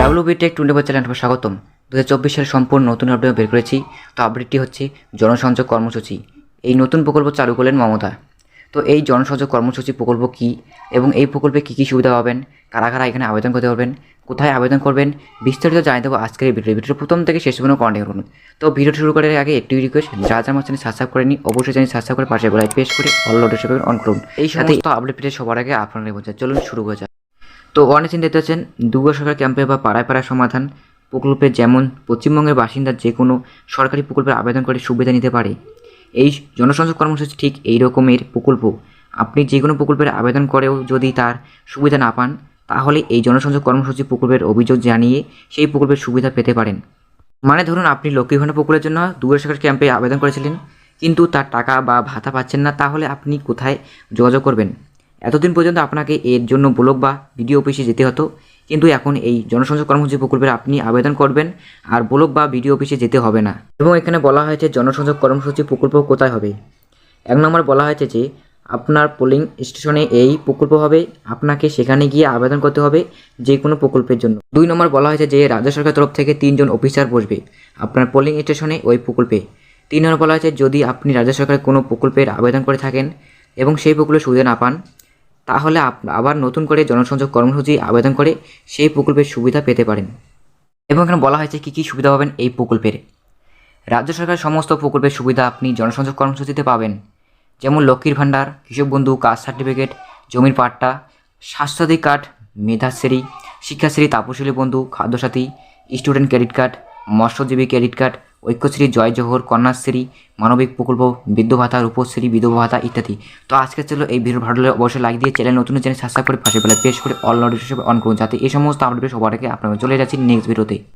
ডাব্লিউবিটেক 24 চ্যানেলে স্বাগতম। 2024 সালে সম্পূর্ণ নতুন আপডেট বের করেছি। তো আপডেটটি হচ্ছে জনসংযোগ কর্মসূচি। এই নতুন প্রকল্প চালু করলেন মমতা। তো এই জনসংযোগ কর্মসূচি প্রকল্প কী এবং এই প্রকল্পে কী কী সুবিধা পাবেন, কারা কারা এখানে আবেদন করতে পারবেন, কোথায় আবেদন করবেন, বিস্তারিত জানিয়ে দেবো আজকের এই ভিডিও প্রথম থেকে শেষ পর্যন্ত কন্টিনিউ করুন। তো ভিডিও শুরু করার আগে একটি রিকোয়েস্ট, যারা আমার চ্যানেল সাবস্ক্রাইব করেনি অবশ্যই চ্যানেল সাবস্ক্রাইব করে পাশে বেল আইকন প্রেস করে অল নোটিফিকেশন অন করুন। এই সাথে আপডেট পেতে সবার আগে আপনারা বোঝান। চলুন শুরু হয়ে যায়। তো অনেক চিন্তা দেখতে পাচ্ছেন দুর্গা সরকার ক্যাম্পে বা পাড়ায় পাড়ায় সমাধান প্রকল্পে যেমন পশ্চিমবঙ্গের বাসিন্দা যে কোনো সরকারি প্রকল্পের আবেদন করে সুবিধা নিতে পারে। এই জনসংযোগ কর্মসূচি ঠিক এই রকমের প্রকল্প। আপনি যে কোনো প্রকল্পের আবেদন করেও যদি তার সুবিধা না পান, তাহলে এই জনসংযোগ কর্মসূচি প্রকল্পের অভিযোগ জানিয়ে সেই প্রকল্পের সুবিধা পেতে পারেন। মানে ধরুন আপনি লক্ষ্মীর ভাণ্ডার প্রকল্পের জন্য দুর্গা সরকার ক্যাম্পে আবেদন করেছিলেন, কিন্তু তার টাকা বা ভাতা পাচ্ছেন না, তাহলে আপনি কোথায় যোগাযোগ করবেন? এতদিন পর্যন্ত আপনাকে এর জন্য ব্লক বা বিডিও অফিসে যেতে হতো, কিন্তু এখন এই জনসংযোগ কর্মসূচি প্রকল্পের আপনি আবেদন করবেন আর ব্লক বা বিডিও অফিসে যেতে হবে না। এবং এখানে বলা হয়েছে জনসংযোগ কর্মসূচি প্রকল্প কোথায় হবে। এক নম্বর বলা হয়েছে যে আপনার পোলিং স্টেশনে এই প্রকল্প হবে, আপনাকে সেখানে গিয়ে আবেদন করতে হবে যে কোনো প্রকল্পের জন্য। 2 নম্বর বলা হয়েছে যে রাজ্য সরকারের তরফ থেকে 3 জন অফিসার বসবে আপনার পোলিং স্টেশনে ওই প্রকল্পে। 3 নম্বর বলা হয়েছে যদি আপনি রাজ্য সরকারের কোনো প্রকল্পের আবেদন করে থাকেন এবং সেই প্রকল্পের সুবিধা না পান, তাহলে আবার নতুন করে জনসংযোগ কর্মসূচি আবেদন করে সেই প্রকল্পের সুবিধা পেতে পারেন। এবং এখানে বলা হয়েছে কী কী সুবিধা পাবেন এই প্রকল্পের। রাজ্য সরকারের সমস্ত প্রকল্পের সুবিধা আপনি জনসংযোগ কর্মসূচিতে পাবেন, যেমন লক্ষ্মীর ভাণ্ডার, কৃষক বন্ধু, কাস্ট সার্টিফিকেট, জমির পাট্টা, স্বাস্থ্যসাথী কার্ড, মেধাশ্রী, শিক্ষাশ্রী, তাপশিলী বন্ধু, খাদ্যসাথী, স্টুডেন্ট ক্রেডিট কার্ড, মৎস্যজীবী ক্রেডিট কার্ড, ঐক্যশ্রী, জয় জোহর, কন্যাশ্রী, মানবিক প্রকল্প, বৃদ্ধ ভাতা, রূপশ্রী, বিধবা ভাতা ইত্যাদি। তো আজকে ছিল এই ভিডিও ভালো লাগলে অবশ্যই লাইক দিয়ে চ্যানেল নতুন চ্যানেল সাবস্ক্রাইব করে পাশে বেল প্রেস করে অল নোটিফিকেশন অন করুন, যাতে এই সমস্ত আপডেট সবার আগে আপনারা চলে যাচ্ছি নেক্সট ভিডিওতে।